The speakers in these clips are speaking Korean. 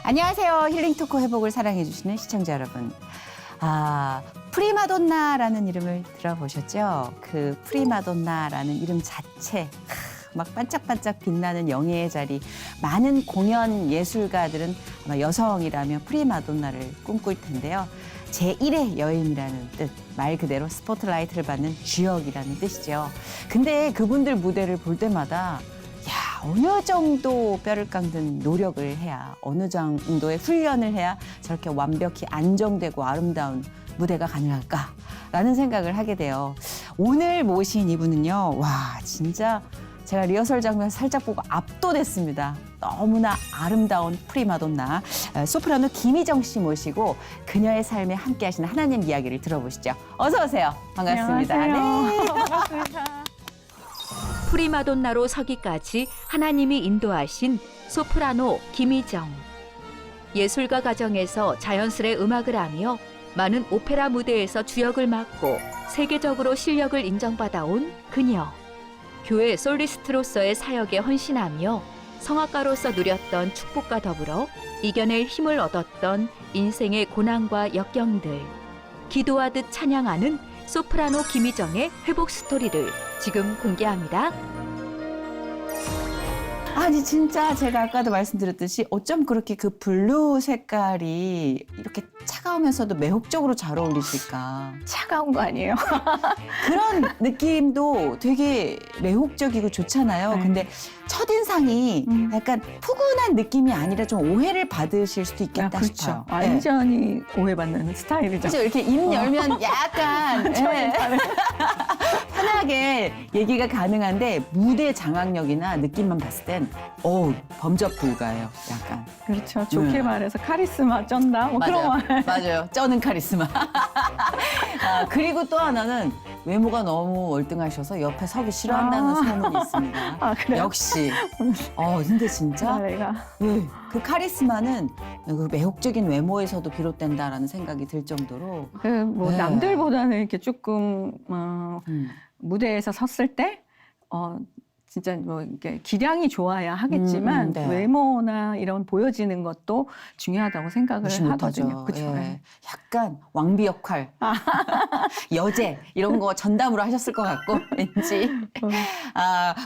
안녕하세요. 힐링 토크 회복을 사랑해주시는 시청자 여러분. 프리마돈나라는 이름을 들어보셨죠? 그 프리마돈나라는 이름 자체, 막 반짝반짝 빛나는 영예의 자리. 많은 공연 예술가들은 아마 여성이라면 프리마돈나를 꿈꿀 텐데요. 제1의 여인이라는 뜻, 말 그대로 스포트라이트를 받는 주역이라는 뜻이죠. 근데 그분들 무대를 볼 때마다 어느 정도 뼈를 깎는 노력을 해야, 어느 정도의 훈련을 해야 저렇게 완벽히 안정되고 아름다운 무대가 가능할까라는 생각을 하게 돼요. 오늘 모신 이분은요, 진짜 제가 리허설 장면 살짝 보고 압도됐습니다. 너무나 아름다운 프리마돈나 소프라노 김희정 씨 모시고 그녀의 삶에 함께 하시는 하나님 이야기를 들어보시죠. 어서 오세요. 반갑습니다. 안녕하세요. 네. 반갑습니다. 프리마돈나로 서기까지 하나님이 인도하신 소프라노 김희정. 예술가 가정에서 자연스레 음악을 하며 많은 오페라 무대에서 주역을 맡고 세계적으로 실력을 인정받아온 그녀. 교회 솔리스트로서의 사역에 헌신하며 성악가로서 누렸던 축복과 더불어 이겨낼 힘을 얻었던 인생의 고난과 역경들. 기도하듯 찬양하는 소프라노 김희정의 회복 스토리를 지금 공개합니다. 아니 진짜 제가 아까도 말씀드렸듯이 어쩜 그렇게 그 블루 색깔이 이렇게 차가우면서도 매혹적으로 잘 어울리실까. 차가운 거 아니에요? 그런 느낌도 되게 매혹적이고 좋잖아요. 네. 근데 첫인상이 약간 푸근한 느낌이 아니라 좀 오해를 받으실 수도 있겠다 그렇죠. 싶어요. 완전히 오해받는 스타일이죠. 그렇죠. 이렇게 입 열면 약간 편하게 얘기가 가능한데 무대 장악력이나 느낌만 봤을 땐 범접 불가예요. 약간. 그렇죠. 좋게 말해서 카리스마 쩐다. 뭐 그런 말. 맞아요. 쩌는 카리스마. 그리고 또 하나는 외모가 너무 월등하셔서 옆에 서기 싫어한다는 소문이 있습니다. 그래요? 역시. 근데 진짜 내가 그 카리스마는 그 매혹적인 외모에서도 비롯된다라는 생각이 들 정도로. 네. 남들보다는 이렇게 조금 음. 무대에서 섰을 때 진짜 뭐 이렇게 기량이 좋아야 하겠지만 네. 외모나 이런 보여지는 것도 중요하다고 생각을 하거든요. 그렇죠. 예. 약간 왕비 역할, 여제 이런 거 전담으로 하셨을 것 같고 왠지.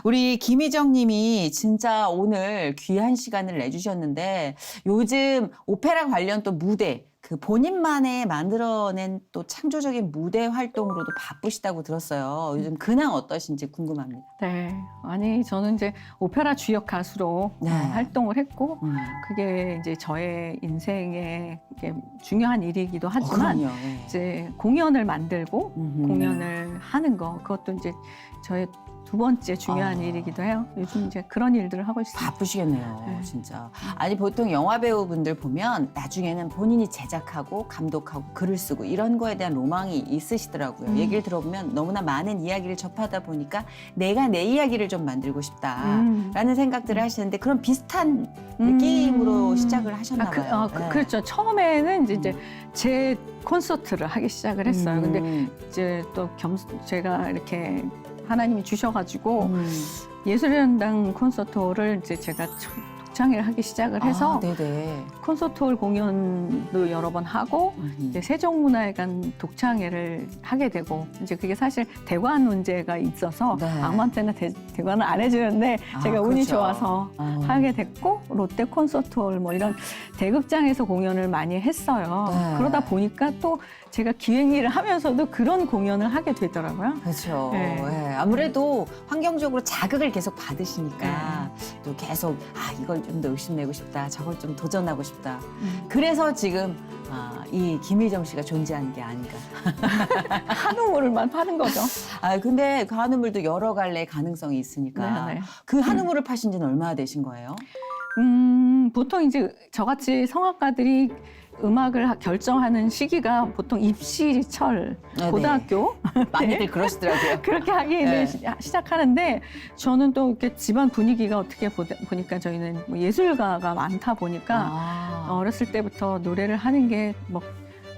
우리 김희정 님이 진짜 오늘 귀한 시간을 내주셨는데 요즘 오페라 관련 또 무대, 그 본인만의 만들어낸 또 창조적인 무대 활동으로도 바쁘시다고 들었어요. 요즘 근황 어떠신지 궁금합니다. 네. 아니, 저는 이제 오페라 주역 가수로 네. 활동을 했고, 그게 이제 저의 인생의 이게 중요한 일이기도 하지만, 그럼요. 예. 이제 공연을 만들고, 공연을 하는 거, 그것도 이제 저의 두 번째 중요한 일이기도 해요. 요즘 이제 그런 일들을 하고 있습니다. 바쁘시겠네요, 네. 진짜. 아니 보통 영화 배우분들 보면 나중에는 본인이 제작하고 감독하고 글을 쓰고 이런 거에 대한 로망이 있으시더라고요. 얘기를 들어보면 너무나 많은 이야기를 접하다 보니까 내가 내 이야기를 좀 만들고 싶다라는 생각들을 하시는데 그런 비슷한 느낌으로 시작을 하셨나 봐요. 네. 그렇죠. 처음에는 이제 제 콘서트를 하기 시작을 했어요. 근데 이제 또 제가 이렇게 하나님이 주셔가지고 예술연당 콘서트홀을 이제 제가 독창회를 하기 시작을 해서 네네. 콘서트홀 공연도 여러 번 하고 이제 세종문화회관 독창회를 하게 되고 이제 그게 사실 대관 문제가 있어서 네. 아무한테나 대관을 안 해주는데 제가 운이 그렇죠. 좋아서 하게 됐고 롯데 콘서트홀 뭐 이런 대극장에서 공연을 많이 했어요. 네. 그러다 보니까 또 제가 기획일을 하면서도 그런 공연을 하게 되더라고요. 그렇죠. 네. 예, 아무래도 환경적으로 자극을 계속 받으시니까 또 계속 이걸 좀 더 욕심내고 싶다, 저걸 좀 도전하고 싶다. 그래서 지금 이 김희정 씨가 존재하는 게 아닌가. 한우물만 파는 거죠. 근데 그 한우물도 여러 갈래의 가능성이 있으니까 네, 네. 그 한우물을 파신 지는 얼마나 되신 거예요? 보통 이제 저같이 성악가들이 음악을 결정하는 시기가 보통 입시철, 네, 고등학교 많이들 그러시더라고요. 그렇게 하기 네. 시작하는데 저는 또 이렇게 집안 분위기가 어떻게 보니까 저희는 뭐 예술가가 많다 보니까 어렸을 때부터 노래를 하는 게 뭐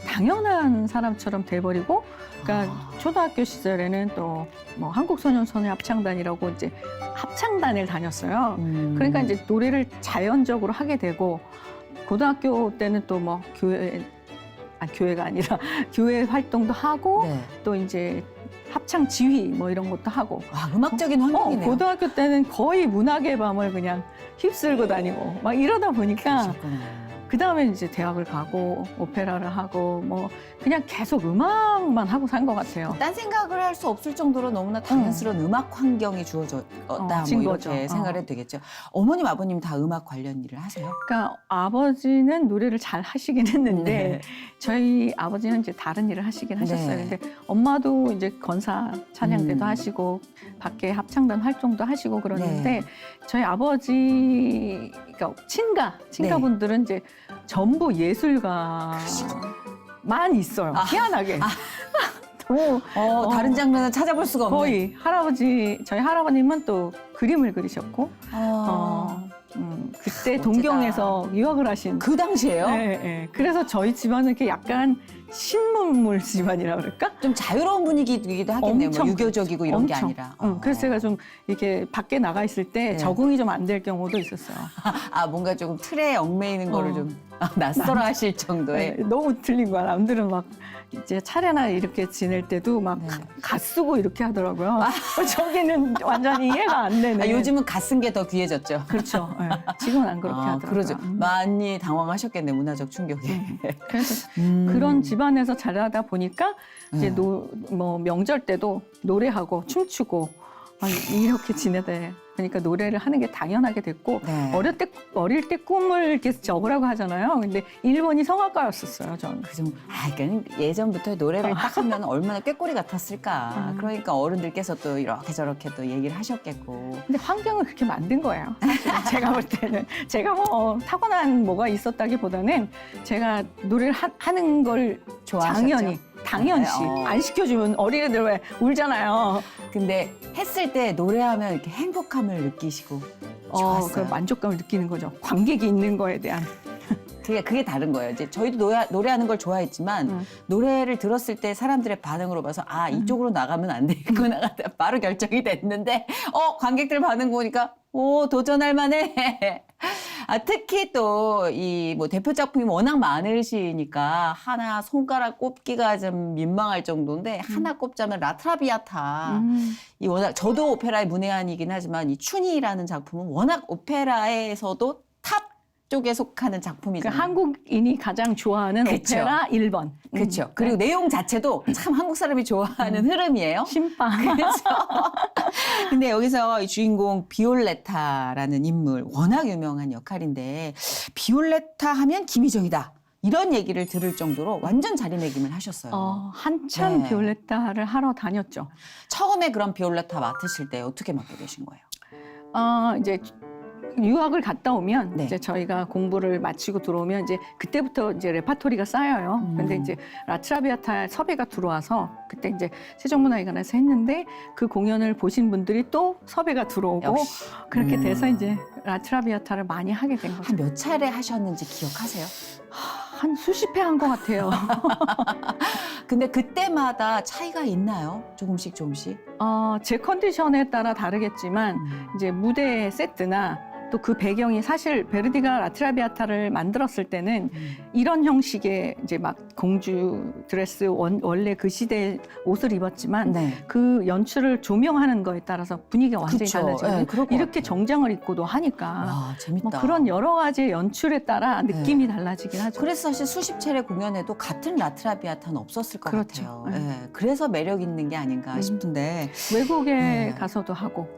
당연한 사람처럼 돼버리고 그러니까 초등학교 시절에는 또 뭐 한국소년소녀합창단이라고 이제 합창단을 다녔어요. 그러니까 이제 노래를 자연적으로 하게 되고 고등학교 때는 또 뭐 교회가 아니라 교회 활동도 하고 네. 또 이제 합창 지휘 뭐 이런 것도 하고. 아, 음악적인 환경이네요. 고등학교 때는 거의 문학의 밤을 그냥 휩쓸고 다니고 막 이러다 보니까 그러셨구나. 그다음에 이제 대학을 가고 오페라를 하고 뭐 그냥 계속 음악만 하고 산 것 같아요. 딴 생각을 할 수 없을 정도로 너무나 당연스러운 음악 환경이 주어졌다. 진 뭐 이렇게 거죠. 생각을 해도 되겠죠. 어머님, 아버님 다 음악 관련 일을 하세요? 그러니까 아버지는 노래를 잘 하시긴 했는데 네. 저희 아버지는 이제 다른 일을 하시긴 하셨어요. 네. 근데 엄마도 이제 건사 찬양대도 음. 하시고 밖에 합창단 활동도 하시고 그러는데 네. 저희 아버지 그러니까 친가분들은 이제 전부 예술가만 있어요. 아. 희한하게. 다른 장면은 찾아볼 수가 없네. 거의 저희 할아버님은 또 그림을 그리셨고 그때 멋지다. 동경에서 유학을 하신 그 당시에요? 네, 네. 그래서 저희 집안은 이렇게 약간 신문물 집안이라 그럴까? 좀 자유로운 분위기이기도 하겠네요. 엄청 뭐 유교적이고 이런 게 엄청. 아니라. 그래서 제가 좀 이렇게 밖에 나가 있을 때 네. 적응이 좀 안 될 경우도 있었어요. 뭔가 조금 틀에 얽매이는 거를 좀 낯설어 하실 정도의. 네, 너무 틀린 거야. 남들은 막 이제 차례나 이렇게 지낼 때도 막 네. 갓 쓰고 이렇게 하더라고요. 저기는 완전히 이해가 안 되네. 요즘은 갓 쓴 게 더 귀해졌죠. 그렇죠. 네. 지금은 안 그렇게 하더라고요. 그러죠. 많이 당황하셨겠네, 문화적 충격에. 그래서 그런 집안에서 자라다 보니까 이제 뭐 명절 때도 노래하고 춤추고 이렇게 지내다 그러니까 노래를 하는 게 당연하게 됐고 네. 어릴 때 꿈을 이렇게 적으라고 하잖아요. 근데 1번이 성악가였었어요, 저는. 그러니까 예전부터 노래를 딱 하면 얼마나 꾀꼬리 같았을까. 그러니까 어른들께서 또 이렇게 저렇게 또 얘기를 하셨겠고. 근데 환경을 그렇게 만든 거예요. 사실은 제가 볼 때는 제가 뭐 타고난 뭐가 있었다기보다는 제가 노래를 하는 걸 좋아하셨죠? 당연시 네, 안 시켜주면 어린애들 왜 울잖아요. 근데 했을 때 노래하면 이렇게 행복함을 느끼시고 그 좋았어요. 만족감을 느끼는 거죠. 관객이 있는 거에 대한. 그게 다른 거예요. 이제 저희도 노래하는 걸 좋아했지만 노래를 들었을 때 사람들의 반응으로 봐서 이쪽으로 나가면 안 되겠구나 바로 결정이 됐는데 관객들 반응 보니까 도전할 만해. 특히 또 이 뭐 대표 작품이 워낙 많으시니까 하나 손가락 꼽기가 좀 민망할 정도인데 하나 꼽자면 라트라비아타. 이 워낙 저도 오페라의 문외한이긴 하지만 이 춘희라는 작품은 워낙 오페라에서도 탑 쪽에 속하는 작품이잖아요. 그러니까 한국인이 가장 좋아하는 그쵸. 오페라 1번. 그렇죠. 그리고 내용 자체도 참 한국 사람이 좋아하는 흐름이에요. 신빵. 그렇죠. 근데 여기서 이 주인공 비올레타라는 인물 워낙 유명한 역할인데 비올레타 하면 김희정이다. 이런 얘기를 들을 정도로 완전 자리매김을 하셨어요. 한참 네. 비올레타를 하러 다녔죠. 처음에 그런 비올레타 맡으실 때 어떻게 맡게 되신 거예요? 이제 유학을 갔다 오면 네. 이제 저희가 공부를 마치고 들어오면 이제 그때부터 이제 레파토리가 쌓여요. 근데 이제 라트라비아타 섭외가 들어와서 그때 이제 세종문화회관에서 했는데 그 공연을 보신 분들이 또 섭외가 들어오고 역시. 그렇게 돼서 이제 라트라비아타를 많이 하게 된 거죠. 한 몇 차례 하셨는지 기억하세요? 한 수십 회 한 것 같아요. 근데 그때마다 차이가 있나요? 조금씩? 제 컨디션에 따라 다르겠지만 이제 무대 세트나 또 그 배경이 사실 베르디가 라트라비아타를 만들었을 때는 이런 형식의 이제 막 공주 드레스 원래 그 시대의 옷을 입었지만 네. 그 연출을 조명하는 거에 따라서 분위기가 완전히 그쵸. 달라져요. 네, 그럴 것 이렇게 같아요. 정장을 입고도 하니까 와, 재밌다. 뭐 그런 여러 가지 연출에 따라 느낌이 달라지긴 하죠. 그래서 사실 수십 차례 공연에도 같은 라트라비아타는 없었을 것 그렇죠. 같아요. 네. 예, 그래서 매력 있는 게 아닌가 싶은데 외국에 네. 가서도 하고.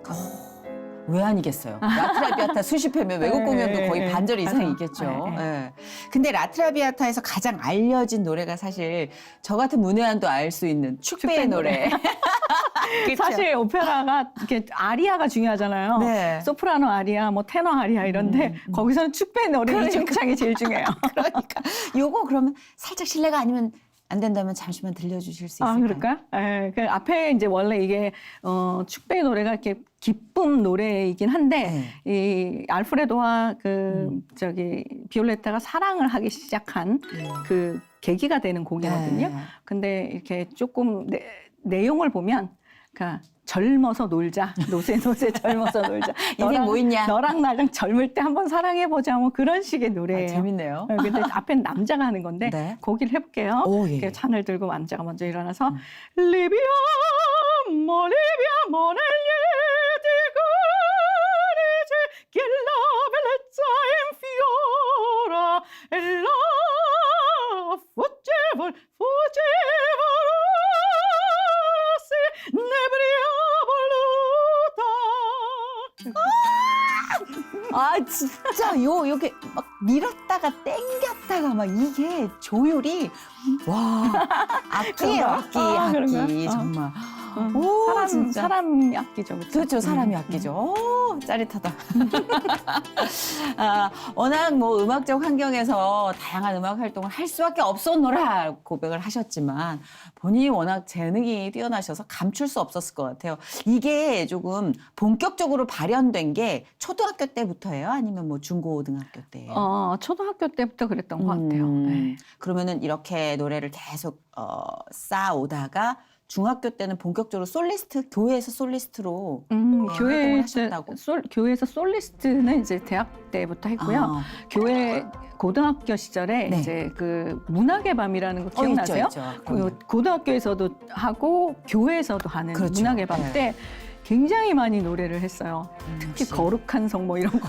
왜 아니겠어요? 라트라비아타 수십 회면 외국 네, 공연도 거의 네, 반절 이상이 맞아. 있겠죠. 네, 네. 예. 근데 라트라비아타에서 가장 알려진 노래가 사실 저 같은 문외한도 알 수 있는 축배의 축배의 노래. 그쵸? 사실 오페라가 이렇게 아리아가 중요하잖아요. 네. 소프라노 아리아, 뭐 테너 아리아 이런데 거기서는 축배 노래 이중창이 제일 중요해요. 그러니까 요거 그러면 살짝 실례가 아니면 안 된다면 잠시만 들려주실 수 있을까요? 그럴까? 예, 그 앞에 이제 원래 이게 축배 노래가 이렇게 기쁨 노래이긴 한데 이 알프레도와 비올레타가 사랑을 하기 시작한 그 계기가 되는 곡이거든요. 네. 근데 이렇게 조금 내용을 보면, 그러니까 젊어서 놀자. 노세 젊어서 놀자. 인생 뭐 있냐? 너랑 나랑 젊을 때 한번 사랑해보자. 뭐 그런 식의 노래예요. 재밌네요. 근데 앞엔 남자가 하는 건데 네. 거기를 해볼게요. 오, 예. 이렇게 잔을 들고 남자가 먼저 일어나서 리비아 모리비아 모넬리에 디그리지 길라 벨레자 인피오라 엘라 fuggevol fuggevolossi nebria voluta. 아 진짜 요게 막 밀었다가 땡겼다가 막 이게 조율이 와 악기예요 악기 그런가요? 악기 정말 오 진짜 사람이 악기죠, 그렇죠? 그렇죠 사람이 악기죠 오, 짜릿하다 아, 워낙 뭐 음악적 환경에서 다양한 음악 활동을 할 수밖에 없었노라 고백을 하셨지만 본인이 워낙 재능이 뛰어나셔서 감출 수 없었을 것 같아요. 이게 조금 본격적으로 발현된 게 초등학교 때부터예요? 아니면 뭐 중고등학교 때예요? 초등학교 때부터 그랬던 것 같아요. 네. 그러면은 이렇게 노래를 계속 쌓아오다가 중학교 때는 본격적으로 솔리스트, 교회에서 솔리스트로 활동을 하셨다고? 교회에서 솔리스트는 이제 대학 때부터 했고요. 교회 고등학교 시절에 네. 이제 그 문학의 밤이라는 거 기억나세요? 있죠. 그럼요. 고등학교에서도 하고 교회에서도 하는 그렇죠. 문학의 밤 네. 때 굉장히 많이 노래를 했어요. 특히 역시. 거룩한 성 뭐 이런 거.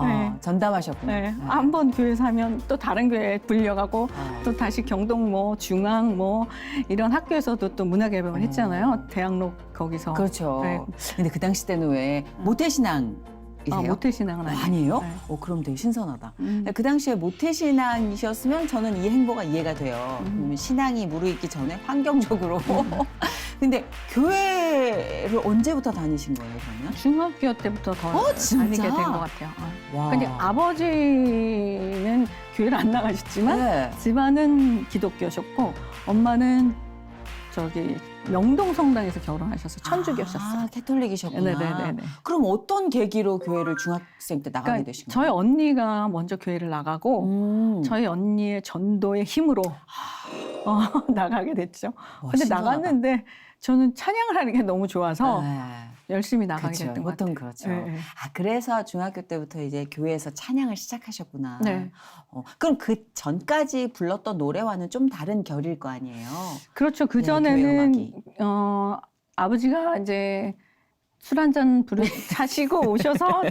네. 전담하셨구나. 네. 한번 교회에서 하면 또 다른 교회에 불려가고 또 다시 경동 뭐 중앙 뭐 이런 학교에서도 또 문화개방을 했잖아요. 대학로 거기서. 그렇죠. 네. 근데 그 당시 때는 왜 모태신앙이세요? 모태신앙은 아니에요. 아니에요? 네. 그럼 되게 신선하다. 그 당시에 모태신앙이셨으면 저는 이 행보가 이해가 돼요. 왜냐면 신앙이 무르익기 전에 환경적으로. 근데 교회를 언제부터 다니신 거예요, 그러면? 중학교 때부터 더 진짜? 다니게 된 것 같아요. 와. 근데 아버지는 교회를 안 나가셨지만 네. 집안은 기독교셨고 엄마는 저기 명동 성당에서 결혼하셔서 천주교셨어요. 캐톨릭이셨구나. 네네네. 그럼 어떤 계기로 교회를 중학생 때 나가게 되신 저희 거예요? 언니가 먼저 교회를 나가고 저희 언니의 전도의 힘으로 나가게 됐죠. 와, 근데 신선하다. 나갔는데 저는 찬양을 하는 게 너무 좋아서 네. 열심히 나가게 그렇죠. 됐던 것 보통 같아요. 그렇죠. 네. 그래서 중학교 때부터 이제 교회에서 찬양을 시작하셨구나. 네. 그럼 그 전까지 불렀던 노래와는 좀 다른 결일 거 아니에요? 그렇죠. 그 네, 교회 전에는 음악이. 아버지가 이제 술 한잔 하시고 오셔서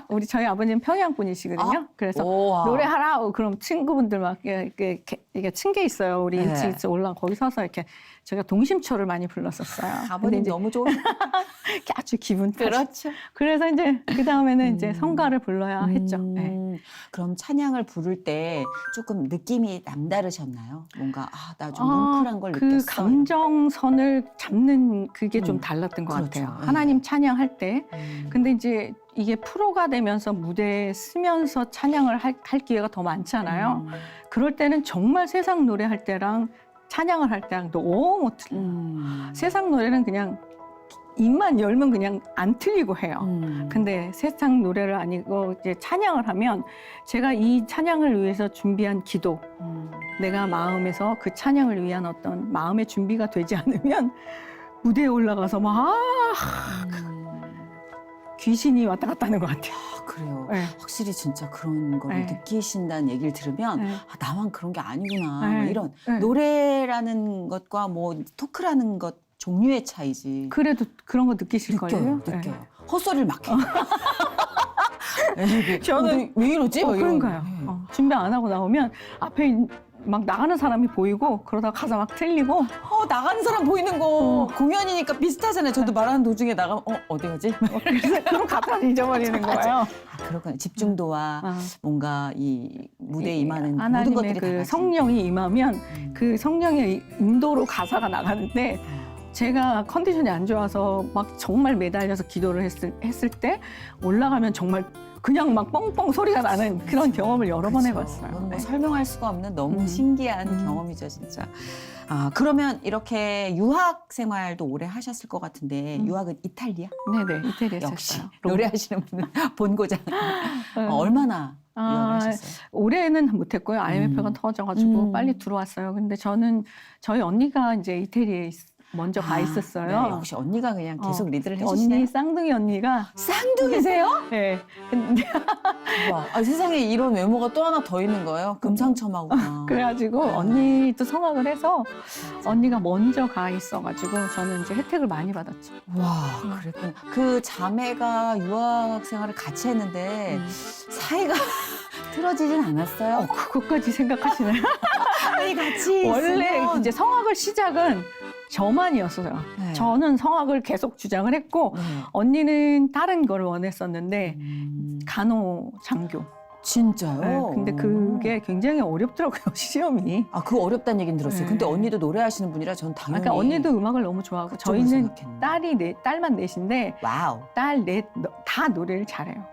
우리 저희 아버님 평양 분이시거든요. 그래서 우와. 노래하라. 그럼 친구분들 막 이게 층계 있어요. 우리 네. 1층 올라 거기 서서 이렇게 제가 동심초를 많이 불렀었어요. 근데 아버님 이제 너무 좋으시다. 아주 기분 탓. 그렇죠. 그래서 이제 그 다음에는 이제 성가를 불러야 했죠. 네. 그럼 찬양을 부를 때 조금 느낌이 남다르셨나요? 뭔가 나 좀 뭉클한 걸 그 느꼈어. 감정선을 잡는 그게 좀 달랐던 것 그렇죠. 같아요. 네. 하나님 찬양할 때. 근데 이제 이게 프로가 되면서 무대에 서면서 찬양을 할 기회가 더 많잖아요. 그럴 때는 정말 세상 노래할 때랑 찬양을 할 때랑 너무 틀려요. 세상 노래는 그냥 입만 열면 그냥 안 틀리고 해요. 근데 세상 노래를 아니고 이제 찬양을 하면 제가 이 찬양을 위해서 준비한 기도, 내가 마음에서 그 찬양을 위한 어떤 마음의 준비가 되지 않으면 무대에 올라가서 막 귀신이 왔다 갔다 하는 것 같아요. 그래요. 네. 확실히 진짜 그런 거를 네. 느끼신다는 얘기를 들으면 네. 나만 그런 게 아니구나. 네. 뭐 이런 네. 노래라는 것과 뭐 토크라는 것 종류의 차이지. 그래도 그런 거 느끼실걸요? 느껴요. 헛소리를 막 해. 저는 왜 이러지? 막 이런. 그런가요? 네. 준비 안 하고 나오면 앞에 막 나가는 사람이 보이고 그러다가 가사 막 틀리고 나가는 사람 보이는 거 공연이니까 비슷하잖아요. 저도 말하는 도중에 나가면 어디 가지? 그래서 그런 가사를 잊어버리는 거예요. 그렇구나. 집중도와 뭔가 이 무대에 임하는 모든 하나님의 것들이 그 달라지는 성령이 임하면 그 성령의 인도로 가사가 나가는데 제가 컨디션이 안 좋아서 막 정말 매달려서 기도를 했을 때 올라가면 정말 그냥 막 뻥뻥 소리가 나는 그런 경험을 여러 번 해봤어요. 그건 뭐 네. 설명할 수가 없는 너무 신기한 경험이죠, 진짜. 그러면 이렇게 유학 생활도 오래 하셨을 것 같은데 유학은 이탈리아? 네네, 이태리에서 역시 했어요. 노래하시는 분은 본고장. 얼마나 유학하셨어요? 올해는 못했고요. IMF가 터져가지고 빨리 들어왔어요. 근데 저는 저희 언니가 이제 이태리에 먼저 가 있었어요. 네, 역시 언니가 그냥 계속 리드를 해주시네요. 언니 쌍둥이 언니가 쌍둥이세요? 네. 근데 와, 세상에 이런 외모가 또 하나 더 있는 거예요? 금상첨화구나. 그래가지고 언니도 성악을 해서 언니가 먼저 가 있어가지고 저는 이제 혜택을 많이 받았죠. 와, 그랬구나. 그 자매가 유학 생활을 같이 했는데 사이가 틀어지진 않았어요? 그것까지 생각하시나요? 아니, 같이 원래 있으면. 이제 성악을 시작은 저만이었어요. 네. 저는 성악을 계속 주장을 했고 네. 언니는 다른 걸 원했었는데 음, 간호장교. 진짜요? 네, 근데 그게 굉장히 어렵더라고요, 시험이. 아, 그거 어렵다는 얘기는 들었어요. 네. 근데 언니도 노래하시는 분이라 전 당연히. 그러니까 언니도 음악을 너무 좋아하고 그쪽으로 저희는 생각했는데. 딸만 넷인데 와우. 딸 넷 다 노래를 잘해요.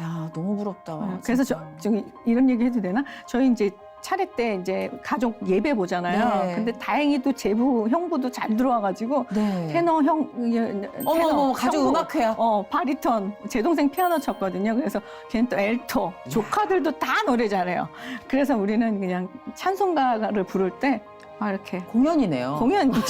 야, 너무 부럽다. 그래서 진짜. 저기 이런 얘기 해도 되나? 저희 이제 차례 때 이제 가족 예배 보잖아요. 네. 근데 다행히도 제부 형부도 잘 들어와가지고 네. 테너 어머, 가족 형부, 음악회요. 바리톤 제 동생 피아노 쳤거든요. 그래서 걔는 또 엘토 조카들도 다 노래 잘해요. 그래서 우리는 그냥 찬송가를 부를 때 막 이렇게 공연이네요. 공연 아,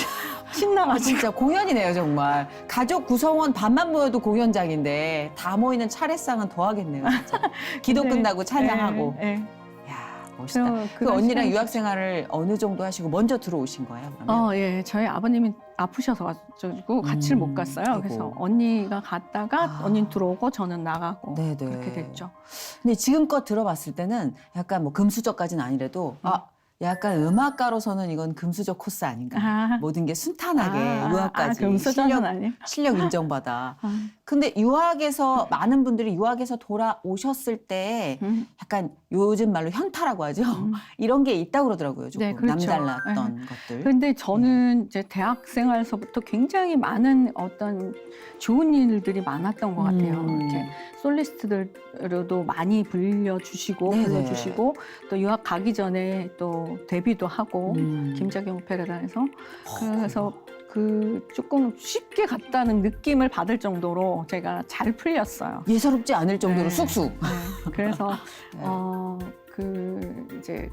신나가지고 진짜 공연이네요, 정말. 가족 구성원 반만 모여도 공연장인데 다 모이는 차례상은 더 하겠네요, 진짜. 기도 네. 끝나고 찬양하고. 네, 네. 야, 멋있다. 그래서 그 그런 언니랑 시간이 유학 생활을 어느 정도 하시고 먼저 들어오신 거예요, 그러면? 예. 저희 아버님이 아프셔서 가지고 같이 못 갔어요. 아이고. 그래서 언니가 갔다가 아. 언니는 들어오고 저는 나가고 네네. 그렇게 됐죠. 근데 지금껏 들어봤을 때는 약간 뭐 금수저까지는 아니래도 약간 음악가로서는 이건 금수저 코스 아닌가. 모든 게 순탄하게 유학까지 금수저는 아니에요. 실력 인정받아. 아. 근데 유학에서 많은 분들이 유학에서 돌아오셨을 때 음. 약간 요즘 말로 현타라고 하죠. 이런 게 있다고 그러더라고요. 조금 네, 그렇죠. 남달랐던 것들. 근데 저는 이제 대학 생활서부터 굉장히 많은 어떤 좋은 일들이 많았던 것 같아요. 이렇게 솔리스트들로도 많이 불러주시고 네네. 불러주시고 또 유학 가기 전에 또 데뷔도 하고 음. 김자경 오페라단에서 그래서 그 조금 쉽게 갔다는 느낌을 받을 정도로 제가 잘 풀렸어요. 예사롭지 않을 정도로 네. 쑥쑥. 네. 그래서 네. 그 이제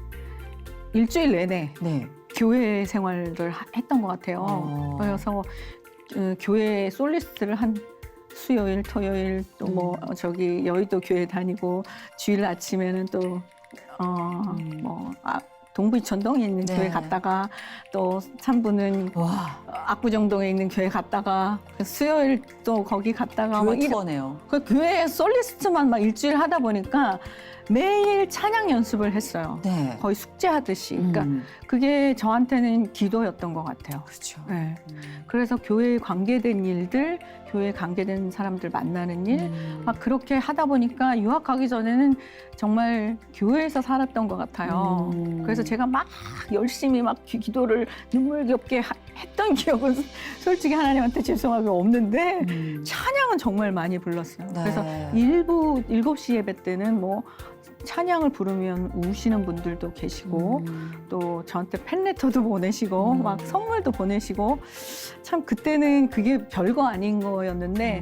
일주일 내내 네. 교회 생활을 했던 것 같아요. 그래서 교회 솔리스트를 한 수요일, 토요일 또 뭐 저기 여의도 교회 다니고 주일 아침에는 또 동부이천동에 있는 네. 교회 갔다가 또 3부는 와, 압구정동에 있는 교회 갔다가 수요일 또 거기 갔다가 교회 막 투어네요. 그 교회 솔리스트만 막 일주일 하다 보니까 매일 찬양 연습을 했어요. 네. 거의 숙제하듯이. 그러니까 그게 저한테는 기도였던 것 같아요. 그렇죠. 네. 그래서 교회에 관계된 일들, 교회에 관계된 사람들 만나는 일, 막 그렇게 하다 보니까 유학 가기 전에는 정말 교회에서 살았던 것 같아요. 그래서 제가 막 열심히 막 기도를 눈물겹게 했던 기억은 솔직히 하나님한테 죄송하게 없는데 찬양은 정말 많이 불렀어요. 네. 그래서 일부 7시 예배 때는 뭐 찬양을 부르면 우시는 분들도 계시고 또 저한테 팬레터도 보내시고 막 선물도 보내시고 참 그때는 그게 별거 아닌 거였는데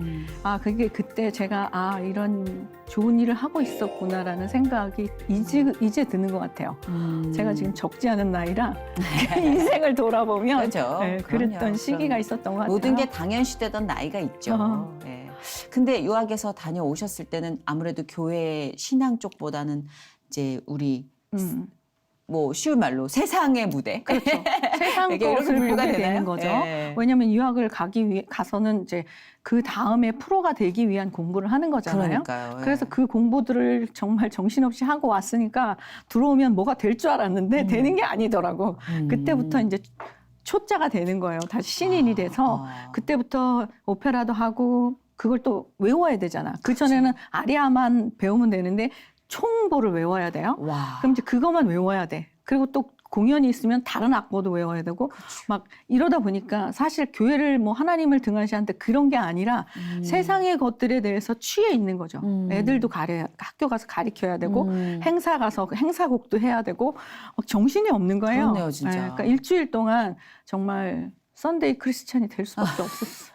그게 그때 제가 이런 좋은 일을 하고 있었구나라는 생각이 이제 드는 것 같아요. 제가 지금 적지 않은 나이라 인생을 돌아보면 그렇죠. 네, 그랬던 그럼요. 시기가 있었던 것 같아요. 모든 게 당연시되던 나이가 있죠. 네. 근데 유학에서 다녀오셨을 때는 아무래도 교회 신앙 쪽보다는 이제 우리 뭐 쉬운 말로 세상의 무대. 그렇죠. 세상 이게 이렇게 것을 분류가 보게 되나요? 되는 거죠. 네. 왜냐하면 유학을 가서는 이제 그 다음에 프로가 되기 위한 공부를 하는 거잖아요. 그러니까요. 예. 그래서 그 공부들을 정말 정신없이 하고 왔으니까 들어오면 뭐가 될 줄 알았는데 되는 게 아니더라고. 그때부터 이제 초짜가 되는 거예요. 다시 신인이 돼서 그때부터 오페라도 하고 그걸 또 외워야 되잖아. 그전에는 아리아만 배우면 되는데 총보를 외워야 돼요. 와. 그럼 이제 그것만 외워야 돼. 그리고 또 공연이 있으면 다른 악보도 외워야 되고 막 이러다 보니까 사실 교회를 뭐 하나님을 등한시하는데 그런 게 아니라 세상의 것들에 대해서 취해 있는 거죠. 애들도 학교 가서 가르쳐야 되고 행사 가서 행사곡도 해야 되고 막 정신이 없는 거예요. 그렇네요, 진짜. 그러니까 일주일 동안 정말 썬데이 크리스찬이 될 수밖에 없었어요.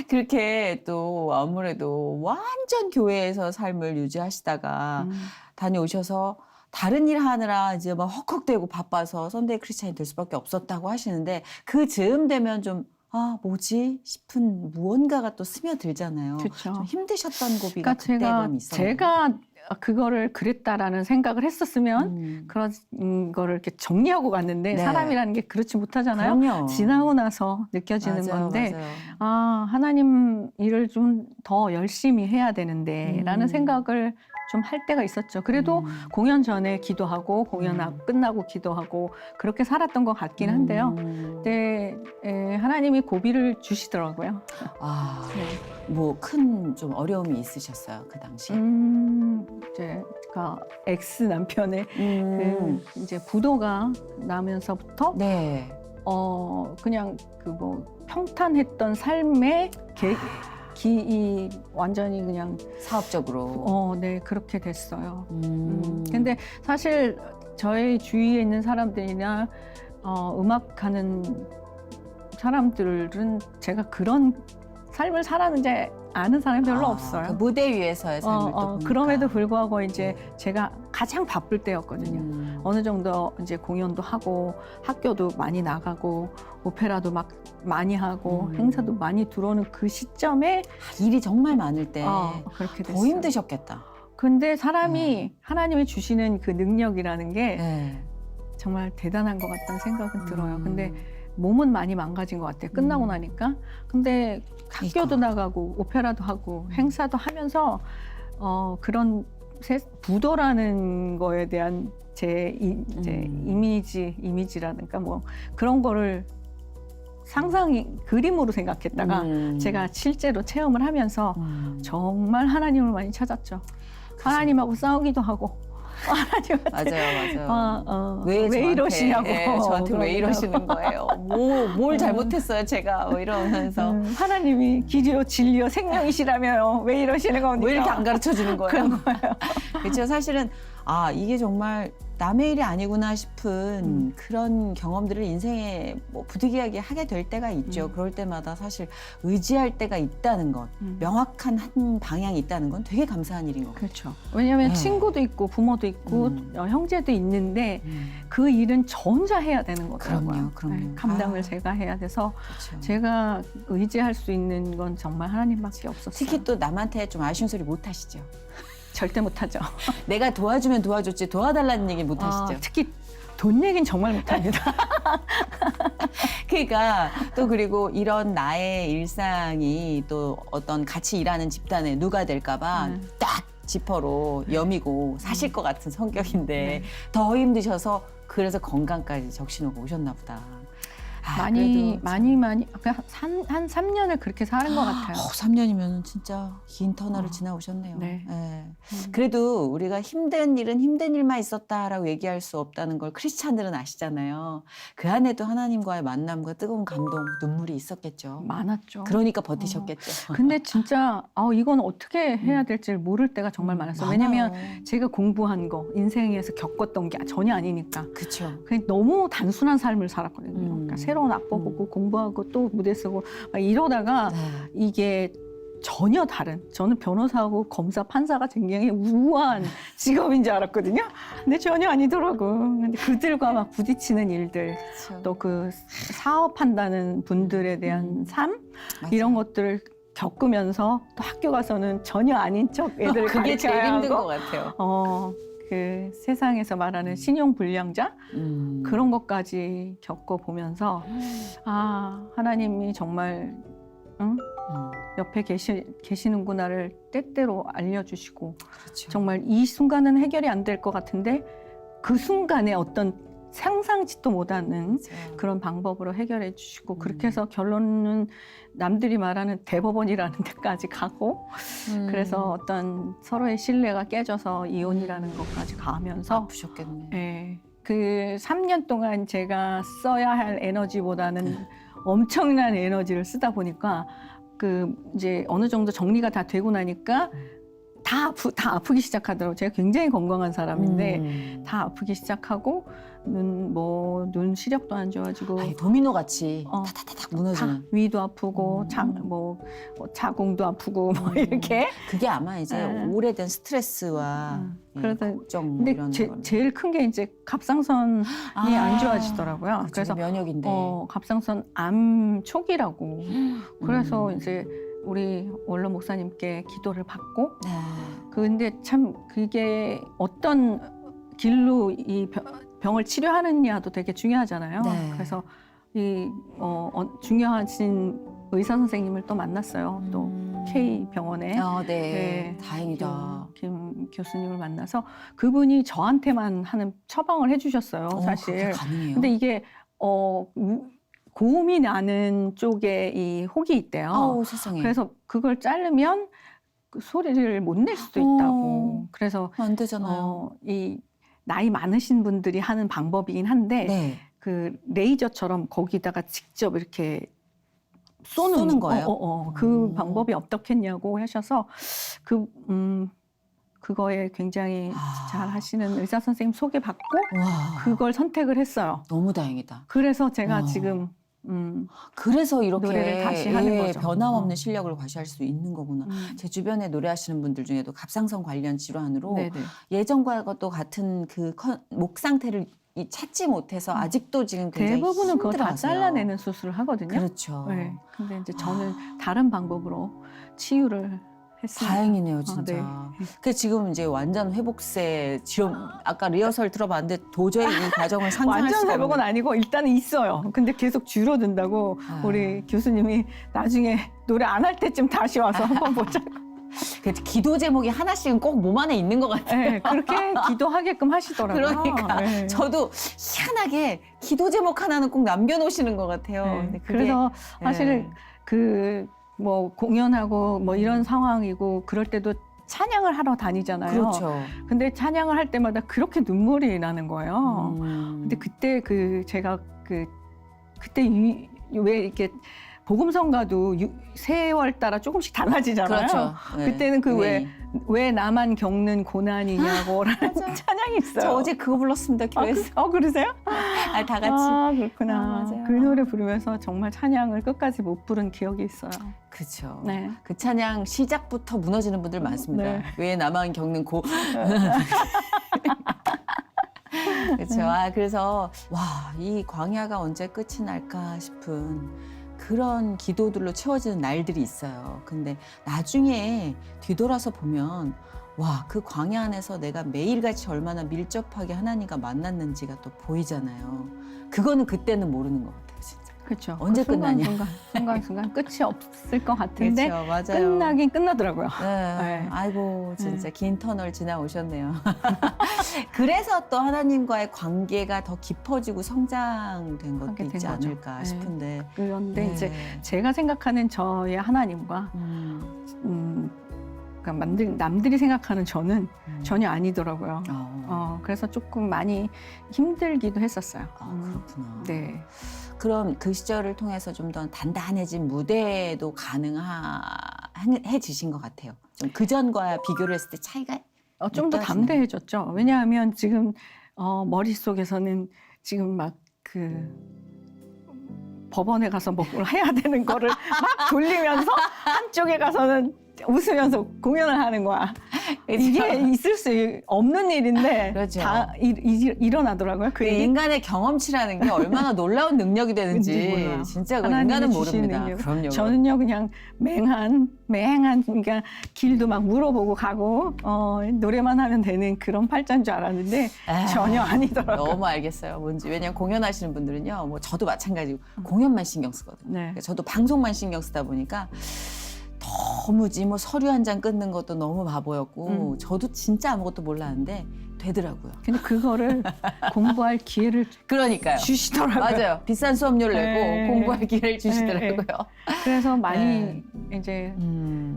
그렇게 또 아무래도 완전 교회에서 삶을 유지하시다가 다녀오셔서 다른 일 하느라 이제 막 헉헉대고 바빠서 선데이 크리스찬이 될 수밖에 없었다고 하시는데 그 즈음 되면 좀 아, 뭐지 싶은 무언가가 또 스며들잖아요. 그렇죠. 좀 힘드셨던 고비가 그러니까 그때 그럼 있었나요? 제가 그거를 그랬다라는 생각을 했었으면 그런 거를 이렇게 정리하고 갔는데 네. 사람이라는 게 그렇지 못하잖아요. 그럼요. 지나고 나서 느껴지는 맞아요, 건데 맞아요. 아, 하나님 일을 좀 더 열심히 해야 되는데 라는 생각을 좀 할 때가 있었죠. 그래도 공연 전에 기도하고 공연 끝나고 기도하고 그렇게 살았던 것 같긴 한데요. 근데 하나님이 고비를 주시더라고요. 아, 네. 뭐 큰 좀 어려움이 있으셨어요 그 당시? 제가 엑스 남편의 음. 그 이제 부도가 나면서부터 네. 그냥 그 뭐 평탄했던 삶의 이 완전히 그냥 사업적으로. 네 그렇게 됐어요. 음. 근데 사실 저희 주위에 있는 사람들이나 음악하는 사람들은 제가 그런 삶을 살았는지 아는 사람이 별로 없어요. 그 무대 위에서의 삶을 또 보니까. 그럼에도 불구하고 이제 제가 가장 바쁠 때였거든요. 어느 정도 이제 공연도 하고 학교도 많이 나가고 오페라도 막 많이 하고 행사도 많이 들어오는 그 시점에 일이 정말 많을 때 그렇게 더 됐어요. 힘드셨겠다. 근데 사람이 하나님이 주시는 그 능력이라는 게 네. 정말 대단한 것 같다는 생각은 들어요. 근데 몸은 많이 망가진 것 같아요. 끝나고 나니까. 근데 학교도 나가고 오페라도 하고 행사도 하면서 그런 부도라는 거에 대한 제 이제 이미지라든가 뭐 그런 거를 그림으로 생각했다가 제가 실제로 체험을 하면서 정말 하나님을 많이 찾았죠. 하나님하고 싸우기도 하고 하나님한테 맞아요. 왜 이러시냐고. 저한테 왜 그러기도 이러시는 거예요? 뭘 잘못했어요, 제가? 뭐 이러면서. 하나님이 길이요, 진리요, 생명이시라며요. 왜 이러시는 겁니까? 왜 이렇게 안 가르쳐 주는 거예요? 그런 거예요. 그렇죠. 사실은 이게 정말 남의 일이 아니구나 싶은 그런 경험들을 인생에 뭐 부득이하게 하게 될 때가 있죠. 그럴 때마다 사실 의지할 때가 있다는 것, 명확한 한 방향이 있다는 건 되게 감사한 일인 것 같아요. 그렇죠. 왜냐하면 네. 친구도 있고 부모도 있고 형제도 있는데 그 일은 저 혼자 해야 되는 거더라고요. 그럼요. 감당을 제가 해야 돼서 그렇죠. 제가 의지할 수 있는 건 정말 하나님밖에 없었어요. 특히 또 남한테 좀 아쉬운 소리 못 하시죠. 절대 못하죠. 내가 도와주면 도와줬지 도와달라는 얘기 못 하시죠. 특히 돈 얘기는 정말 못합니다. 그러니까 또 그리고 이런 나의 일상이 또 어떤 같이 일하는 집단에 누가 될까봐 딱 지퍼로 여미고 사실 것 같은 성격인데 더 힘드셔서 그래서 건강까지 적시놓고 오셨나 보다. 많이 그냥 한 3년을 그렇게 사는 것 같아요. 3년이면 진짜 긴 터널을 지나오셨네요. 네. 그래도 우리가 힘든 일은 힘든 일만 있었다라고 얘기할 수 없다는 걸 크리스찬들은 아시잖아요. 그 안에도 하나님과의 만남과 뜨거운 감동, 눈물이 있었겠죠. 많았죠. 그러니까 버티셨겠죠. 근데 진짜 이건 어떻게 해야 될지 모를 때가 정말 많았어요. 왜냐면 제가 공부한 거, 인생에서 겪었던 게 전혀 아니니까. 그렇죠. 그냥 너무 단순한 삶을 살았거든요. 그러니까 새로운 악보 보고 공부하고 또 무대 쓰고 막 이러다가 이게 전혀 다른, 저는 변호사하고 검사, 판사가 굉장히 우아한 직업인 줄 알았거든요. 근데 전혀 아니더라고. 근데 그들과 막 부딪히는 일들, 또 그 사업한다는 분들에 대한 삶, 이런 것들을 겪으면서 또 학교 가서는 전혀 아닌 척 애들을 그게 제일 가르쳐야 힘든 하고, 것 같아요. 그 세상에서 말하는 신용불량자 그런 것까지 겪어보면서 하나님이 정말 옆에 계시는구나를 때때로 알려주시고 그렇죠. 정말 이 순간은 해결이 안 될 것 같은데 그 순간에 어떤 상상지도 못하는 그런 방법으로 해결해 주시고 그렇게 해서 결론은 남들이 말하는 대법원이라는 데까지 가고 그래서 어떤 서로의 신뢰가 깨져서 이혼이라는 것까지 가면서 아프셨겠네. 네, 그 3년 동안 제가 써야 할 에너지보다는 엄청난 에너지를 쓰다 보니까 그 이제 어느 정도 정리가 다 되고 나니까 다 아프기 시작하더라고요. 제가 굉장히 건강한 사람인데 다 아프기 시작하고 눈 시력도 안 좋아지고 아니, 도미노 같이 어. 타타타닥 다 무너지는. 위도 아프고 자궁도 아프고 뭐 이렇게. 그게 아마 이제 네. 오래된 스트레스와 그래서 걱정 근데 이런 걸로. 제일 큰 게 이제 갑상선이 안 좋아지더라고요. 그쵸, 그래서 면역인데. 갑상선 암 초기라고. 그래서 이제 우리 원로 목사님께 기도를 받고 네. 근데 참 그게 어떤 길로 이 병을 치료하느냐도 되게 중요하잖아요. 네. 그래서 이 중요하신 의사 선생님을 또 만났어요. 또 K 병원에 네. 다행이다. 김 교수님을 만나서 그분이 저한테만 하는 처방을 해주셨어요. 그게 사실. 가능해요. 근데 이게 고음이 나는 쪽에 이 혹이 있대요. 아우 세상에. 그래서 그걸 자르면 그 소리를 못 낼 수도 있다고. 그래서 안 되잖아요. 이 나이 많으신 분들이 하는 방법이긴 한데 네. 그 레이저처럼 거기다가 직접 이렇게 쏘는 거예요? 그 방법이 어떻겠냐고 하셔서 그거에 굉장히 잘 하시는 의사 선생님 소개받고 와. 그걸 선택을 했어요. 너무 다행이다. 그래서 제가 지금 그래서 이렇게 노래를 다시 하는 거죠. 변함없는 실력을 과시할 수 있는 거구나. 제 주변에 노래하시는 분들 중에도 갑상선 관련 질환으로 네네. 예전과도 같은 그 목 상태를 찾지 못해서 아직도 지금 굉장히 대부분은 그거 다 힘들어하세요. 잘라내는 수술을 하거든요. 그렇죠. 네. 근데 이제 저는 다른 방법으로 치유를 했습니다. 다행이네요, 진짜. 네. 그 지금 이제 완전 회복세 지금 아까 리허설 들어봤는데 도저히 이 과정을 상상할 완전 수가 회복은 없는. 아니고 일단은 있어요. 근데 계속 줄어든다고 우리 교수님이 나중에 노래 안 할 때쯤 다시 와서 한번 보자. 그 기도 제목이 하나씩은 꼭 몸 안에 있는 것 같아요. 네, 그렇게 기도하게끔 하시더라고요. 그러니까 네. 저도 희한하게 기도 제목 하나는 꼭 남겨놓으시는 것 같아요. 네. 근데 그게, 그래서 네. 사실 그 뭐 공연하고 뭐 이런 상황이고 그럴 때도 찬양을 하러 다니잖아요. 그렇죠. 근데 찬양을 할 때마다 그렇게 눈물이 나는 거예요. 근데 그때 제가 그때 왜 이렇게 복음성가도 세월 따라 조금씩 달라지잖아요. 그렇죠. 네. 그때는 왜 나만 겪는 고난이냐고라는 찬양이 있어요. 저 어제 그거 불렀습니다, 교회에서. 그러세요? 아, 다 같이. 그렇구나. 맞아요. 그 노래 부르면서 정말 찬양을 끝까지 못 부른 기억이 있어요. 그렇죠. 네. 그 찬양 시작부터 무너지는 분들 많습니다. 네. 왜 나만 겪는 그렇죠. 그래서 이 광야가 언제 끝이 날까 싶은 그런 기도들로 채워지는 날들이 있어요. 근데 나중에 뒤돌아서 보면 그 광야 안에서 내가 매일같이 얼마나 밀접하게 하나님과 만났는지가 또 보이잖아요. 그거는 그때는 모르는 것 같아요, 진짜. 그렇죠. 언제 끝나냐? 순간 끝이 없을 것 같은데 그렇죠, 맞아요. 끝나긴 끝나더라고요. 네. 네. 아이고 진짜 긴 터널 지나오셨네요. 그래서 또 하나님과의 관계가 더 깊어지고 성장된 것도 하게 된 있지 거죠. 않을까 네. 싶은데. 그런데 네. 이제 제가 생각하는 저의 하나님과 그러니까 남들이 생각하는 저는 전혀 아니더라고요. 그래서 조금 많이 힘들기도 했었어요. 그렇구나. 네. 그럼 그 시절을 통해서 좀 더 단단해진 무대도 가능해지신 것 같아요. 좀 그전과 비교를 했을 때 차이가 좀 더 느껴지나요? 담대해졌죠. 왜냐하면 지금 머릿속에서는 지금 막 법원에 가서 뭘 해야 되는 거를 막 돌리면서 한쪽에 가서는 웃으면서 공연을 하는 거야. 이게 있을 수 없는 일인데 그렇죠. 다 일어나더라고요. 그 일이. 인간의 경험치라는 게 얼마나 놀라운 능력이 되는지 몰라요. 진짜 그 하나님이 인간은 주신 모릅니다. 능력. 그럼요. 저는요 그냥 맹한 그러니까 길도 막 물어보고 가고 노래만 하면 되는 그런 팔자인 줄 알았는데 전혀 아니더라고요. 너무 알겠어요. 뭔지. 왜냐면 공연하시는 분들은요. 뭐 저도 마찬가지고 공연만 신경 쓰거든요. 네. 그러니까 저도 방송만 신경 쓰다 보니까 도무지 뭐 서류 한 장 끊는 것도 너무 바보였고 저도 진짜 아무것도 몰랐는데 되더라고요. 근데 그거를 공부할 기회를 그러니까요. 주시더라고요. 맞아요. 비싼 수업료를 내고 네. 공부할 기회를 주시더라고요. 그래서 많이 네. 이제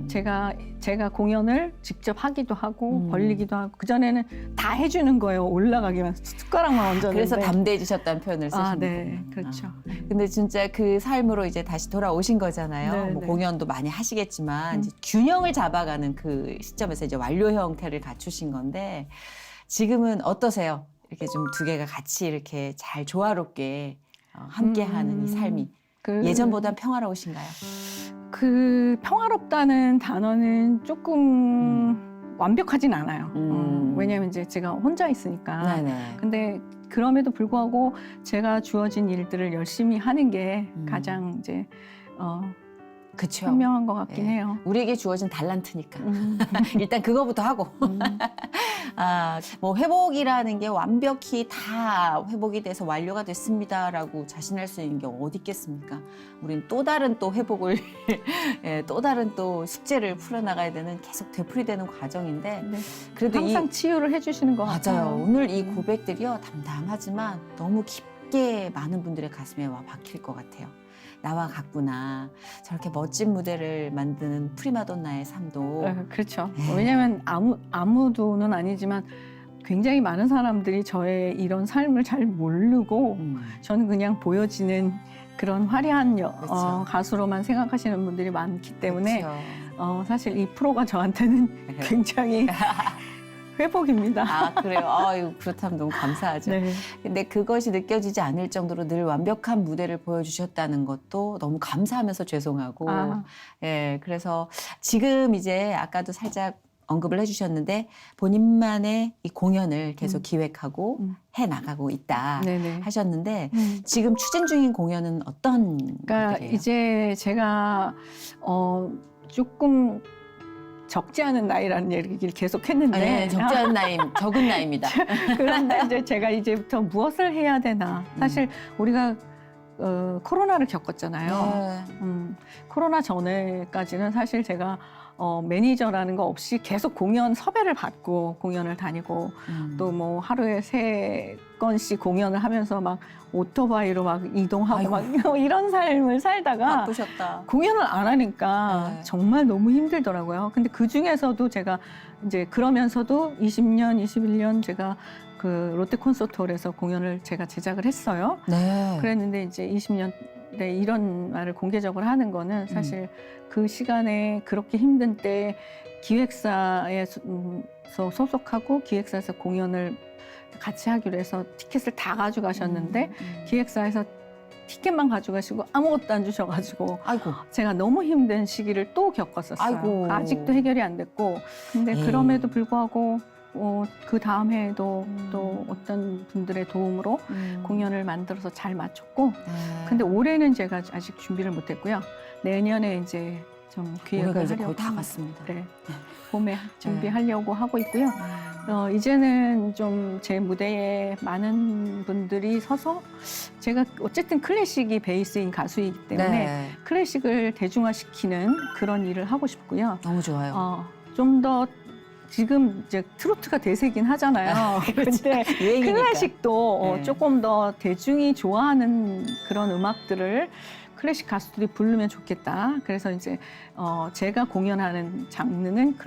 제가 공연을 직접 하기도 하고 벌리기도 하고 그전에는 다 해주는 거예요. 올라가기만 숟가락만 얹었는데. 그래서 담대해지셨다는 표현을 쓰신 거예요. 네, 그렇죠. 근데 진짜 그 삶으로 이제 다시 돌아오신 거잖아요. 네, 뭐 네. 공연도 많이 하시겠지만 이제 균형을 잡아가는 그 시점에서 이제 완료 형태를 갖추신 건데 지금은 어떠세요? 이렇게 좀 두 개가 같이 이렇게 잘 조화롭게 함께하는 이 삶이 예전보다 평화로우신가요? 그 평화롭다는 단어는 조금 완벽하진 않아요. 왜냐하면 이제 제가 혼자 있으니까. 네네. 근데 그럼에도 불구하고 제가 주어진 일들을 열심히 하는 게 가장 이제 그쵸. 현명한 것 같긴 네. 해요. 우리에게 주어진 달란트니까. 일단 그거부터 하고. 뭐 회복이라는 게 완벽히 다 회복이 돼서 완료가 됐습니다라고 자신할 수 있는 게 어디 있겠습니까? 우린 또 다른 또 회복을, 예, 또 다른 또 숙제를 풀어나가야 되는 계속 되풀이되는 과정인데 네. 그래도 항상 치유를 해주시는 것 같아요. 맞아요. 오늘 이 고백들이요 담담하지만 너무 깊게 많은 분들의 가슴에 와 박힐 것 같아요. 나와 같구나. 저렇게 멋진 무대를 만드는 프리마돈나의 삶도. 그렇죠. 네. 왜냐하면 아무도는 아니지만 굉장히 많은 사람들이 저의 이런 삶을 잘 모르고 저는 그냥 보여지는 그런 화려한 그렇죠. 가수로만 생각하시는 분들이 많기 때문에 그렇죠. 사실 이 프로가 저한테는 굉장히 회복입니다. 아 그래요. 아유 그렇다면 너무 감사하죠. 네. 근데 그것이 느껴지지 않을 정도로 늘 완벽한 무대를 보여주셨다는 것도 너무 감사하면서 죄송하고. 예, 그래서 지금 이제 아까도 살짝 언급을 해주셨는데 본인만의 이 공연을 계속 기획하고 해 나가고 있다 네네. 하셨는데 지금 추진 중인 공연은 어떤 그러니까 것들이에요? 이제 제가 조금 적지 않은 나이라는 얘기를 계속 했는데 네, 적지 않은 나이, 적은 나이입니다. 그런데 이제 제가 이제부터 무엇을 해야 되나. 사실 우리가 코로나를 겪었잖아요. 네. 코로나 전에까지는 사실 제가 매니저라는 거 없이 계속 공연 섭외를 받고 공연을 다니고 또 뭐 하루에 3건씩 공연을 하면서 막 오토바이로 막 이동하고 아이고. 막 이런 삶을 살다가 바쁘셨다. 공연을 안 하니까 네. 정말 너무 힘들더라고요. 근데 그 중에서도 제가 이제 그러면서도 20년, 21년 제가 그 롯데 콘서트홀에서 공연을 제가 제작을 했어요. 네. 그랬는데 이제 20년대 이런 말을 공개적으로 하는 거는 사실 그 시간에 그렇게 힘든 때 기획사에서 소속하고 기획사에서 공연을 같이 하기로 해서 티켓을 다 가져가셨는데 기획사에서 티켓만 가져가시고 아무것도 안 주셔가지고 아이고. 제가 너무 힘든 시기를 또 겪었었어요. 아이고. 아직도 해결이 안 됐고 근데 에이. 그럼에도 불구하고 그 다음 해에도 또 어떤 분들의 도움으로 공연을 만들어서 잘 마쳤고 네. 근데 올해는 제가 아직 준비를 못했고요. 내년에 이제 좀 기획을 올해가 이제 하려고 거의 다 합니다. 갔습니다. 네. 봄에 준비하려고 하고 있고요. 이제는 좀 제 무대에 많은 분들이 서서 제가 어쨌든 클래식이 베이스인 가수이기 때문에 네. 클래식을 대중화시키는 그런 일을 하고 싶고요. 너무 좋아요. 좀 더 지금 이제 트로트가 대세긴 하잖아요. 근데 유행이니까. 클래식도 네. 조금 더 대중이 좋아하는 그런 음악들을 클래식 가수들이 부르면 좋겠다. 그래서 이제 제가 공연하는 장르는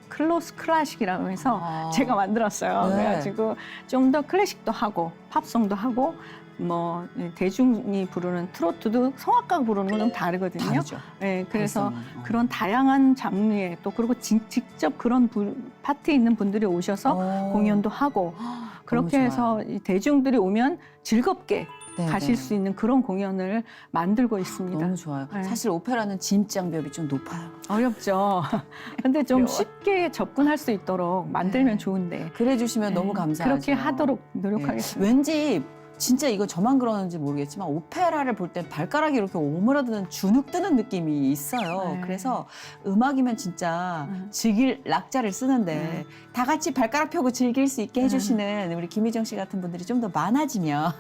클로스 클래식이라고 해서 제가 만들었어요. 네. 그래가지고 좀 더 클래식도 하고 팝송도 하고 뭐 대중이 부르는 트로트도 성악가가 부르는 건 좀 다르거든요. 다르죠. 네, 그래서 발성이. 그런 다양한 장르의 또 그리고 직접 그런 파트에 있는 분들이 오셔서 공연도 하고 그렇게 너무 해서 이 대중들이 오면 즐겁게 네, 가실 네. 수 있는 그런 공연을 만들고 있습니다. 너무 좋아요. 네. 사실 오페라는 진입장벽이 좀 높아요. 어렵죠. 근데 좀 어려워요. 쉽게 접근할 수 있도록 만들면 네. 좋은데. 그래 주시면 네, 너무 감사하죠. 그렇게 하도록 노력하겠습니다. 네. 왠지 진짜 이거 저만 그러는지 모르겠지만 오페라를 볼 땐 발가락이 이렇게 오므라드는 주눅 드는 느낌이 있어요. 네. 그래서 음악이면 진짜 네. 즐길 낙자를 쓰는데 네. 다 같이 발가락 펴고 즐길 수 있게 해주시는 우리 김희정 씨 같은 분들이 좀 더 많아지면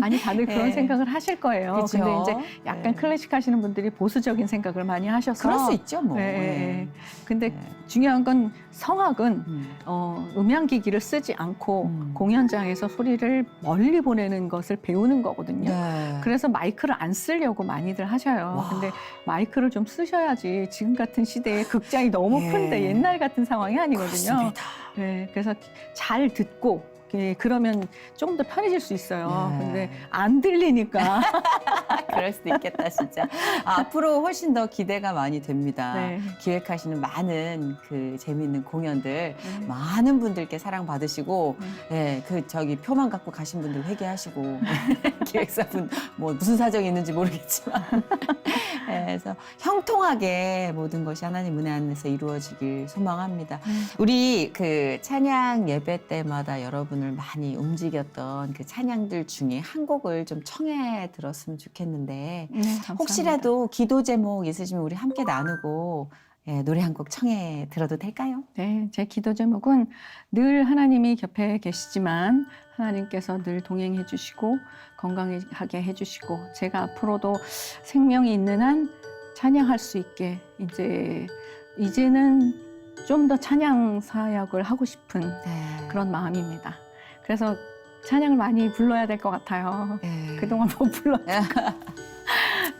아니 다들 그런 네. 생각을 하실 거예요. 그쵸? 근데 이제 약간 네. 클래식 하시는 분들이 보수적인 생각을 많이 하셔서 그럴 수 있죠 뭐. 네, 네, 네. 네. 근데 네. 중요한 건 성악은 음. 음향기기를 쓰지 않고 공연장에서 소리를 멀리 보내는 것을 배우는 거거든요. 네. 그래서 마이크를 안 쓰려고 많이들 하셔요. 와. 근데 마이크를 좀 쓰셔야지 지금 같은 시대에 극장이 너무 예. 큰데 옛날 같은 상황이 아니거든요. 그렇습니다. 네, 그래서 잘 듣고 그러면 조금 더 편해질 수 있어요. 네. 근데 안 들리니까. 그럴 수도 있겠다, 진짜. 앞으로 훨씬 더 기대가 많이 됩니다. 네. 기획하시는 많은 그 재미있는 공연들 많은 분들께 사랑받으시고, 예, 그 저기 표만 갖고 가신 분들 회개하시고, 기획사분 뭐 무슨 사정이 있는지 모르겠지만, 예, 그래서 형통하게 모든 것이 하나님 은혜 안에서 이루어지길 소망합니다. 우리 그 찬양 예배 때마다 여러분을 많이 움직였던 그 찬양들 중에 한 곡을 좀 청해 들었으면 좋겠는데, 네, 감사합니다. 혹시라도 기도 제목 있으시면 우리 함께 나누고, 예, 노래 한 곡 청해 들어도 될까요? 네, 제 기도 제목은 늘 하나님이 곁에 계시지만 하나님께서 늘 동행해 주시고 건강하게 해 주시고 제가 앞으로도 생명이 있는 한 찬양할 수 있게 이제는 좀 더 찬양 사역을 하고 싶은 네. 그런 마음입니다. 그래서 찬양을 많이 불러야 될 것 같아요. 예. 그동안 못 불렀죠.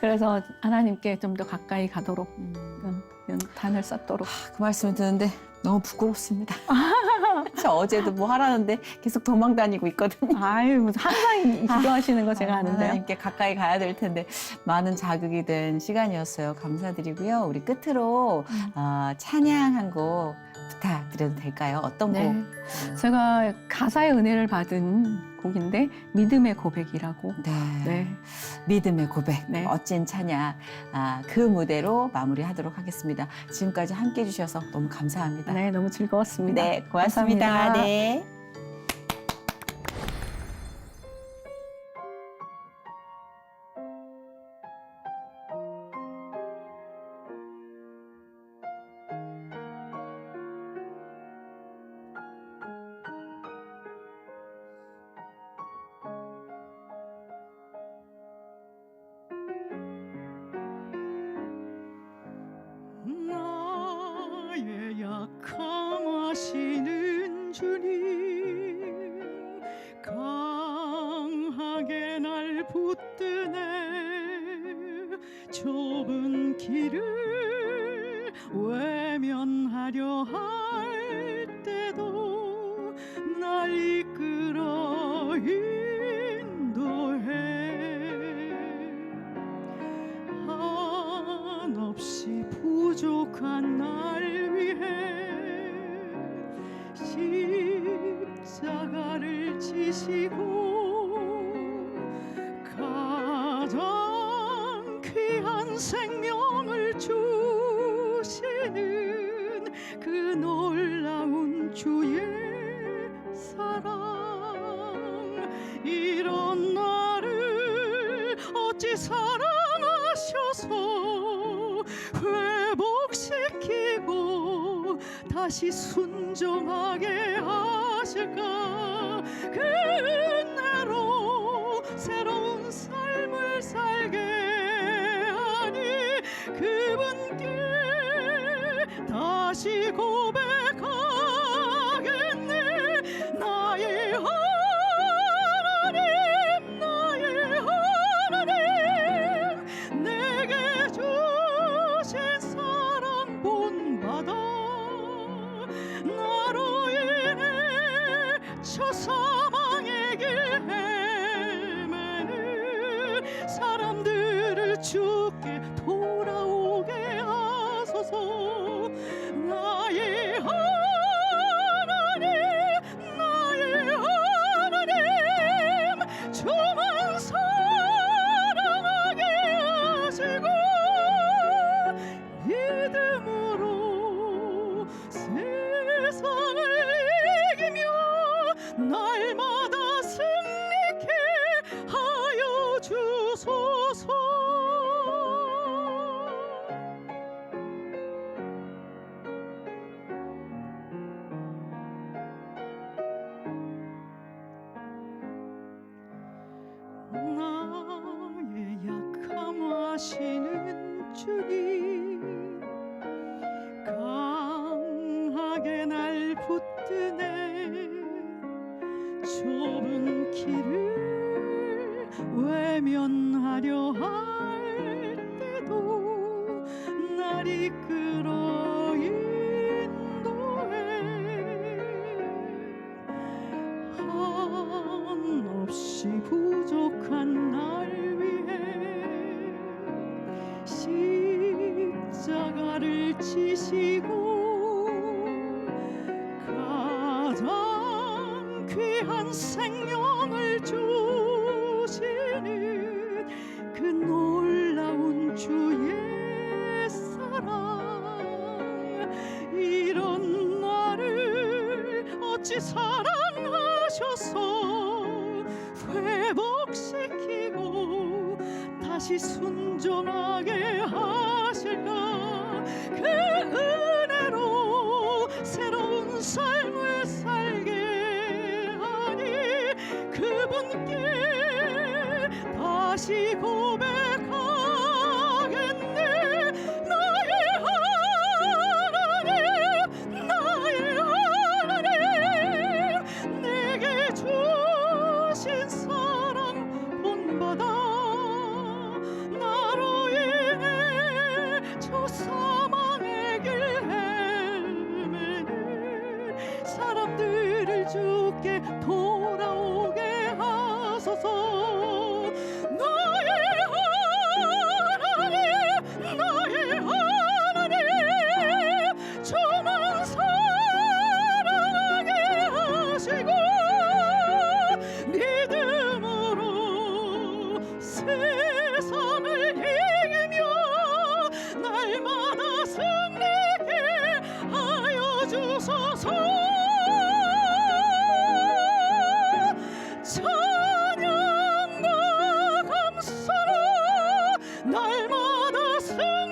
그래서 하나님께 좀 더 가까이 가도록 단을 쌓도록. 그 말씀을 듣는데 너무 부끄럽습니다. 저 어제도 뭐 하라는데 계속 도망 다니고 있거든요. 아유, 항상 기도하시는 거 제가 아는데요. 하나님께 가까이 가야 될 텐데 많은 자극이 된 시간이었어요. 감사드리고요. 우리 끝으로 찬양 한 곡 부탁드려도 될까요? 어떤 네. 곡? 제가 가사의 은혜를 받은 곡인데 믿음의 고백이라고. 네. 네. 믿음의 고백, 네. 멋진 찬양 그 무대로 마무리하도록 하겠습니다. 지금까지 함께해 주셔서 너무 감사합니다. 네, 너무 즐거웠습니다. 네, 고맙습니다. 감사합니다. 네. 나의 약함하시는 주님 강하게 날 붙드네 좁은 길을 외면하려 할 때도 날 이끌어 인도해 한없이 부족한 날 위해 십자가를 지시고 가장 귀한 생명을 주시는 그 놀라운 주의 사랑 이런 나를 어찌 사랑하셔서 회복시키고 다시 순종하게 하실까 그 은혜로 새로운 삶을 살게 하니 그분께 다시 고백하겠네 나의 하나님 나의 하나님 내게 주신 사랑 본받아 나로 인해 저 사망의 길 헤매는 사람들을 주께 돌아오게 하소서 나의 하나님 나의 하나님 저만 사랑하게 하시고 믿음으로 세상을 이기며 날마다 승리케 하여 주소서 나의 약함하시는 주님 강하게 날 붙드네 좁은 길을 외면하려 할 때도 날 이끌어 인도해 한없이 부족한 날 위해 십자가를 지시고 가장 귀한 생명을 주시는 그 놀라운 주의 사랑, 이런 나를 어찌 사랑하셔서 회복시키고 다시 순종하게 하실까. 그 은혜로 새로운 삶을 살게 하니 그분께 다시 고백하겠네. 나의 하나님, 나의 하나님, 내게 주신 사랑 본받아 나로 인해 저 사망의 길 헤매는 사람들을 주께 돌아오게 하소서. 나의 하나님, 나의 하나님, 저만 사랑하게 하시고 믿음으로 세상을 이기며 날마다 승리케 하여 주소서. 찬양과 감사로 날마다 승리